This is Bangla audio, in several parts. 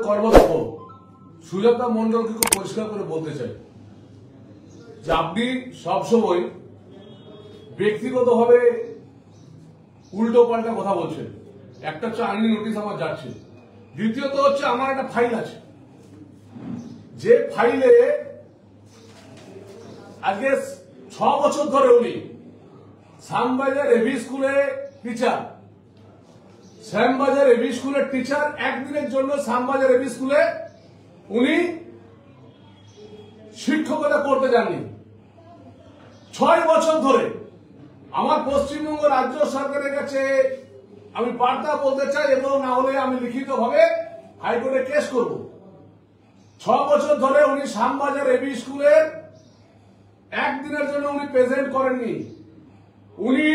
কর্মদক্ষ সুজাতা মন্ডলকে খুব পরিষ্কার করে বলতে চাই যে আপনি সবসময় ব্যক্তিগতভাবে উল্টো পাল্টা কথা বলছেন। একটা হচ্ছে আইনি নোটিশ আমার যাচ্ছে, দ্বিতীয়ত হচ্ছে আমার একটা ফাইল আছে, যে ফাইলে আজকে 6 বছর ধরে উনি শ্যামবাজার এভি স্কুলে টিচার, শ্যামবাজার এভি স্কুলের টিচার, একদিনের জন্য শ্যামবাজার এভি স্কুলে উনি শিক্ষকতা করতে যাননি। 6 বছর ধরে আমার পশ্চিমবঙ্গ রাজ্য সরকারের কাছে আমি বার্তা বলতে চাই, এবং না হলে আমি লিখিতভাবে হাইকোর্টে কেস করব। 6 বছর ধরে উনি শ্যামবাজার এভি স্কুলের একদিনের জন্য উনি প্রেজেন্ট করেননি। উনি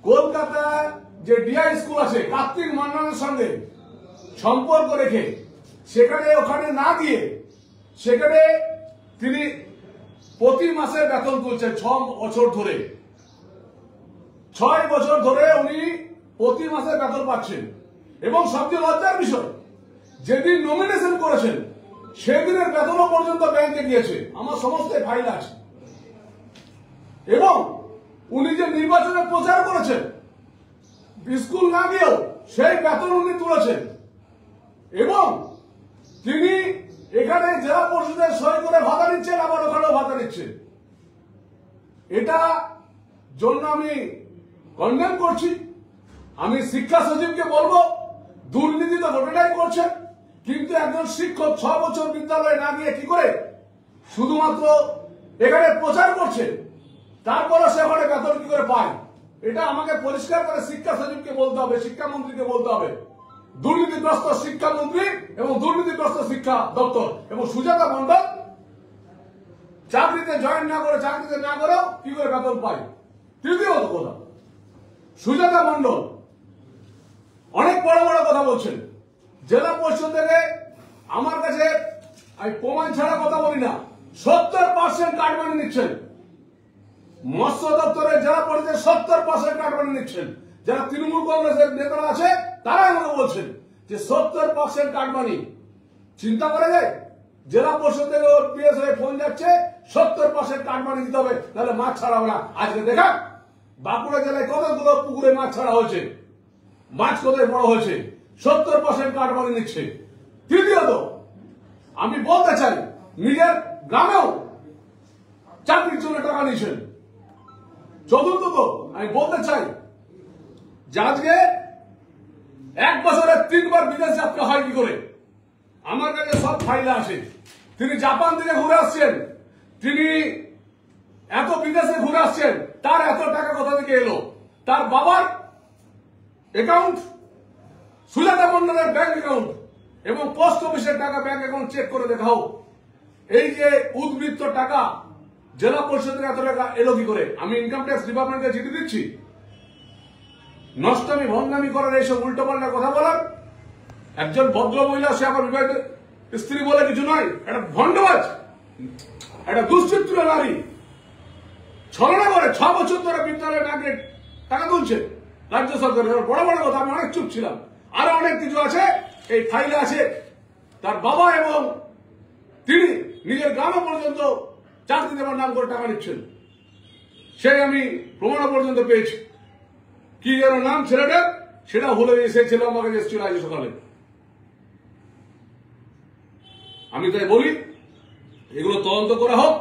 কলকাতা যে ডিআই স্কুল আছে কার্তিক মান্নানের সঙ্গে সম্পর্ক রেখে ওখানে না দিয়ে সেখানে তিনি প্রতি মাসে বেতন তুলছেন 6 বছর ধরে। 6 বছর ধরে উনি প্রতি মাসে বেতন পাচ্ছেন, এবং সবচেয়ে লজ্জার বিষয় যেদিন নমিনেশন করেছেন সেদিনের বেতনও পর্যন্ত ব্যাংকে গিয়েছে, আমার সমস্ত ফাইল আছে। এবং উনি যে নির্বাচনে প্রচার করেছেন স্কুল না গিয়েও সেই বেতন উনি তুলেছেন, এবং তিনি এখানে জেলা পরিষদের সই করে ভাতা নিচ্ছেন, আবার ওখানেও ভাতা নিচ্ছেন। এটা জন্য আমি কন্ডেম করছি। আমি শিক্ষা সচিবকে বলবো, দুর্নীতি তো গোটাটাই করছেন, কিন্তু একজন শিক্ষক 6 বছর বিদ্যালয়ে না গিয়ে কি করে শুধুমাত্র এখানে প্রচার করছে, তারপরে সে ওখানে বেতন কি করে পায়? এটা আমাকে পরিষ্কার করে শিক্ষা সচিবকে বলতে হবে, শিক্ষামন্ত্রীকে বলতে হবে। দুর্নীতিগ্রস্ত শিক্ষামন্ত্রী এবং দুর্নীতিগ্রস্ত শিক্ষা দপ্তর এবং সুজাতা মন্ডল চাকরিতে জয়েন না করে, চাকরিতে না করেও কি করে বেতন পায়? তৃতীয়ত কথা, সুজাতা মন্ডল অনেক বড় বড় কথা বলছেন। জেলা পরিষদ থেকে আমার কাছে, আমি প্রমাণ ছাড়া কথা বলি না, 70% কাটমানি নিচ্ছেন। মৎস্য দপ্তরের জেলা পরিষদের 70% কাটমানি নিচ্ছেন। যারা তৃণমূল কংগ্রেসের নেতারা আছে তারা আমাকে বলছেন যে 70% কাটমানি। চিন্তা করা যায়? জেলা পরিষদ থেকে ওর পিএস হয়ে ফোন যাচ্ছে 70% কাটমানি দিতে হবে, তাহলে মাছ ছাড়া হবে না। আজকে দেখা বাঁকুড়া জেলায় কতগুলো পুকুরে মাছ ছাড়া হয়েছে, মাছ কোথায় বড় হয়েছে, 70% কাটমানি নিচ্ছে। তৃতীয়ত আমি বলতে চাই, নিজের গ্রামেও চাকরির জন্য টাকা নিয়েছেন। চতুর্থত আমি বলতে চাই যে আজকে 1 বছরে 3 বার বিদেশ যাত্রা হয় কি করে? আমার কাছে সব ফাইল আছে। তিনি জাপান থেকে ঘুরে আসছেন, তিনি এত বিদেশে ঘুরে আসছেন, তার এত টাকা কোথা থেকে এলো? তার বাবার অ্যাকাউন্ট, সুজাতা মন্ডলের ব্যাংক অ্যাকাউন্ট এবং পোস্ট অফিসের টাকা ব্যাংক অ্যাকাউন্ট চেক করে দেখাও। এই যে উদ্বৃত্ত টাকা জেলা পরিষদের এত টাকা এলো কি করে? আমি ইনকাম ট্যাক্স ডিপার্টমেন্টকে চিঠি দিচ্ছি। নষ্টমী ভণ্ডামি করার এইসব উল্টোপাল্টা কথা বলার একজন ভদ্র মহিলা, সে আমার বিবাহিত স্ত্রী বলে কিছু নয়, একটা ভণ্ডবাজ, একটা দুশ্চিত্র নারী, ছলনা করে 6 বছর ধরে বিদ্যালয়ে না গিয়ে টাকা তুলছে রাজ্য সরকারের। বড় বড় কথা, আমি অনেক চুপ ছিলাম। আরো অনেক কিছু আছে, এই ফাইলে আছে। তার বাবা এবং তিনি নিজের গ্রামে পর্যন্ত চাকরি দেওয়ার নাম করে টাকা নিচ্ছেন, সেই আমি প্রমাণ পর্যন্ত পেয়েছি। কি যেন নাম ছেলেটার, সেটা ভুলে এসেছিল, আমাকে এসেছিল আজ সকালে। আমি তাই বলি, এগুলো তদন্ত করা হোক।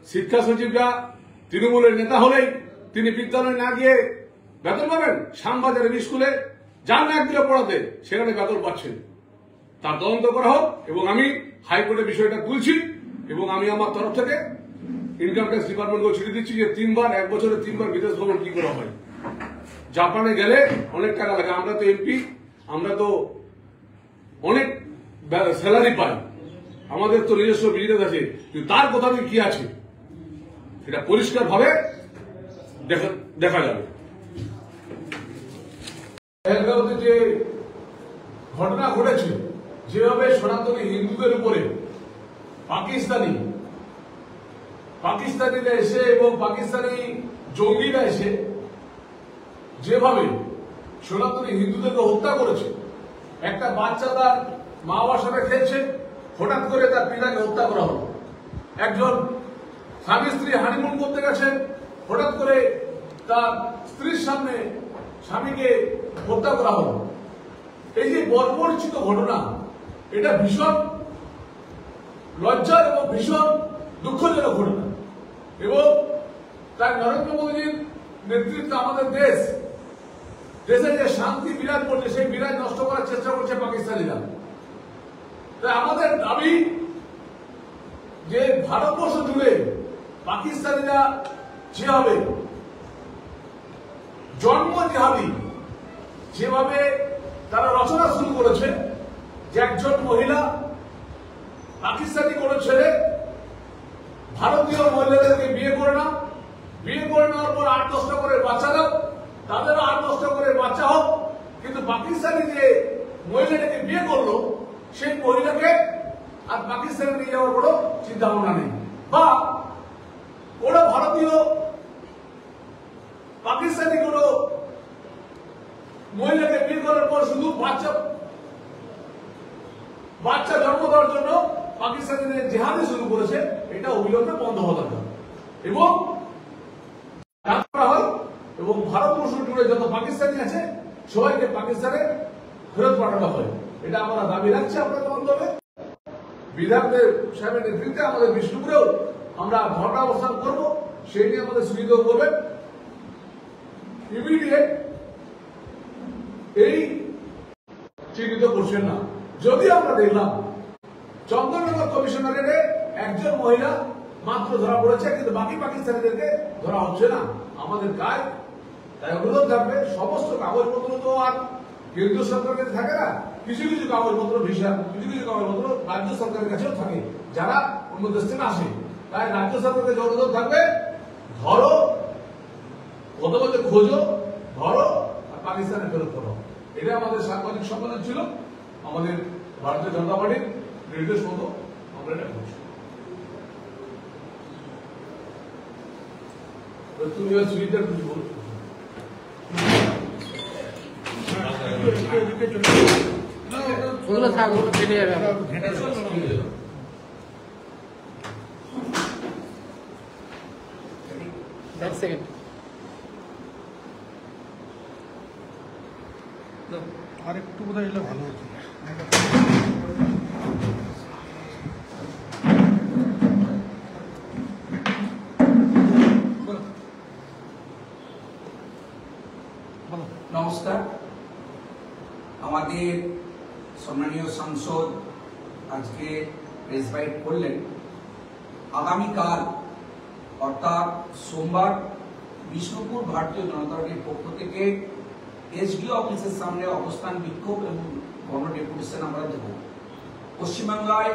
শিক্ষা সচিবরা তৃণমূলের নেতা হলেই তিনি বিদ্যালয়ে না গিয়ে বেতন পাবেন। শ্যামবাজার এভি স্কুলে যান না একদিনে পড়াতে, সেখানে বেতন পাচ্ছেন। তার তদন্ত করা হোক, এবং আমি হাইকোর্টে বিষয়টা তুলছি, এবং আমি আমার তরফ থেকে ইনকাম ট্যাক্স ডিপার্টমেন্টকে চিঠি দিচ্ছি যে 3 বার, 1 বছরে 3 বার বিদেশ ভ্রমণ কি করে হয়? জাপানে গেলে অনেক টাকা লাগে। আমরা তো এমপি, আমরা তো অনেক স্যালারি পাই, আমাদের তো নিজস্ব বিজনেস আছে, কিন্তু তার কোথাও কি আছে সেটা পরিষ্কার ভাবে দেখা যাবে। যে ঘটনা ঘটেছে, যেভাবে সনাতনী হিন্দুদের উপরে পাকিস্তানিরা এসে এবং পাকিস্তানি জঙ্গিরা এসে যেভাবে সনাতনী হিন্দুদেরকে হত্যা করেছে। একটা বাচ্চা তার মা বাবার সাথে খেলছে, হঠাৎ করে তার পিতাকে হত্যা করা হলো। একজন স্বামী স্ত্রী হানিমুন করতে গেছেন, হঠাৎ করে তার স্ত্রীর সামনে স্বামীকে হত্যা করা হলো। এই যে বর্বরচিত ঘটনা, এটা ভীষণ লজ্জার এবং ভীষণ দুঃখজনক ঘটনা। এবং তাই নরেন্দ্র মোদীর নেতৃত্বে আমাদের দেশে যে শান্তি বিরাজ করছে, সেই বিরাজ নষ্ট করার চেষ্টা করছে পাকিস্তানিরা। তাই আমাদের দাবি যে ভারতবর্ষ জুড়ে পাকিস্তানিরা যেভাবে জন্ম জিহাদি যেভাবে তারা রচনা শুরু করেছে, যে একজন মহিলা পাকিস্তানি কোনো ছেলে ভারতীয় মহিলাদেরকে বিয়ে করে নাও, বিয়ে করে নেওয়ার পর 8-10টা করে বাচ্চা দাও, তাদেরও 8-10টা করে বাচ্চা হোক, কিন্তু পাকিস্তানি যে মহিলাটাকে বিয়ে করলো সেই মহিলাকে আর পাকিস্তানে নিয়ে যাওয়ার কোনো চিন্তা ভাবনা নেই। বা কোন ভারতীয় পাকিস্তানি কোন মহিলাকে বিয়ে করার পর শুধু বাচ্চা জন্ম দেওয়ার জন্য পাকিস্তানিদের জেহাদি শুরু করেছে, এটা অবিলম্বে বন্ধ হওয়া দরকার। এবং ভারতবর্ষ জুড়ে যত পাকিস্তানি আছে সবাইকে পাকিস্তানে ফেরত পাঠানো হয়, এটা আমরা দাবি রাখছি। আপনাদের মাধ্যমে বিধায়কদের সাহেবের নেতৃত্বে আমাদের বিষ্ণুপুরেও আমরা ধর্ণা অবস্থান করবো, সেই নিয়ে আমাদের সুবিধা করবেন। ইমিডিয়েট এই চিহ্নিত করছেন না। যদি আমরা দেখলাম চন্দননগর কমিশনারের একজন মহিলা মাত্র ধরা পড়েছে, কিন্তু বাকি পাকিস্তানিদেরকে ধরা হচ্ছে না, আমাদের গায়ে তাই অনুরোধ থাকবে সমস্ত কাগজপত্র তো আর কেন্দ্রীয় সরকারের কাছে থাকে না, কিছু কিছু কাগজপত্র ভিসা, কিছু কিছু কাগজপত্র রাজ্য সরকারের কাছেও থাকে যারা অন্য দেশ থেকে আসে। তাই রাজ্য সরকারের কাছে অনুরোধ থাকবে, ধরো, কত বলতে খোঁজো, ধরো আর পাকিস্তানে ফেরত করো। এটা আমাদের সাংবাদিক সম্মেলন ছিল, আমাদের ভারতীয় জনতা পার্টির নির্দেশ মতো আমরা এটা করছি। তুমি সুবিধা কিছু বলো। ওগুলো থাক, ওগুলো কেটে যাবে। এক সেকেন্ড আর একটু বোধহয় এলে ভালো হতো। নমস্কার। আমাদের সম্মানীয় সাংসদ আজকে প্রেস বাইট করলেন। আগামীকাল অর্থাৎ সোমবার বিষ্ণুপুর ভারতীয় জনতা পার্টির পক্ষ থেকে এসডিও অফিসের সামনে অবস্থান বিক্ষোভ এবং গণ ডেপুটেশন আমরা দেব। পশ্চিমবাংলায়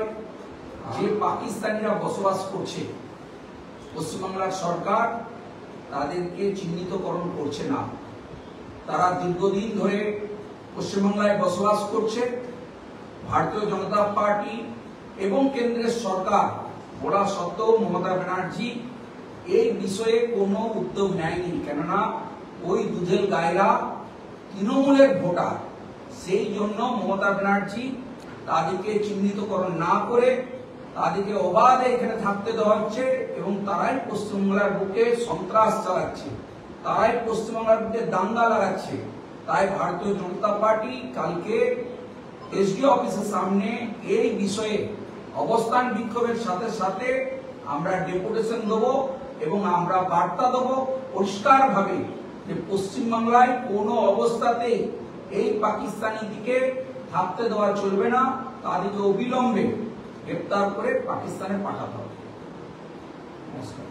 যে পাকিস্তানিরা বসবাস করছে, পশ্চিমবাংলার সরকার তাদেরকে চিহ্নিতকরণ করছে না। তারা দীর্ঘদিন ধরে পশ্চিমবাংলায় বসবাস করছে। ভারতীয় জনতা পার্টি এবং কেন্দ্রের সরকার বলা সত্ত্বেও মমতা ব্যানার্জি এই বিষয়ে কোনো উদ্যোগ নেয়নি, কেননা ওই দুধেল গায়েরা তৃণমূলের ভোটার। সেই জন্য মমতা ব্যানার্জি তাদেরকে চিহ্নিতকরণ না করে তাদেরকে অবাধে এখানে থাকতে দেওয়া হচ্ছে এবং তারাই পশ্চিমবাংলার বুকে সন্ত্রাস চালাচ্ছে, তারাই পশ্চিমবাংলার বুকে দাঙ্গা লাগাচ্ছে। তাই ভারতীয় জনতা পার্টি কালকে এসডিও অফিসের সামনে এই বিষয়ে অবস্থান বিক্ষোভের সাথে সাথে আমরা ডেপুটেশন দেবো এবং আমরা বার্তা দেবো পরিষ্কারভাবে যে পশ্চিমবাংলায় কোনো অবস্থাতে এই পাকিস্তানি দিকে থাকতে দেওয়া চলবে না, তাদেরকে অবিলম্বে গ্রেপ্তার করে পাকিস্তানে পাঠাতে হবে। নমস্কার।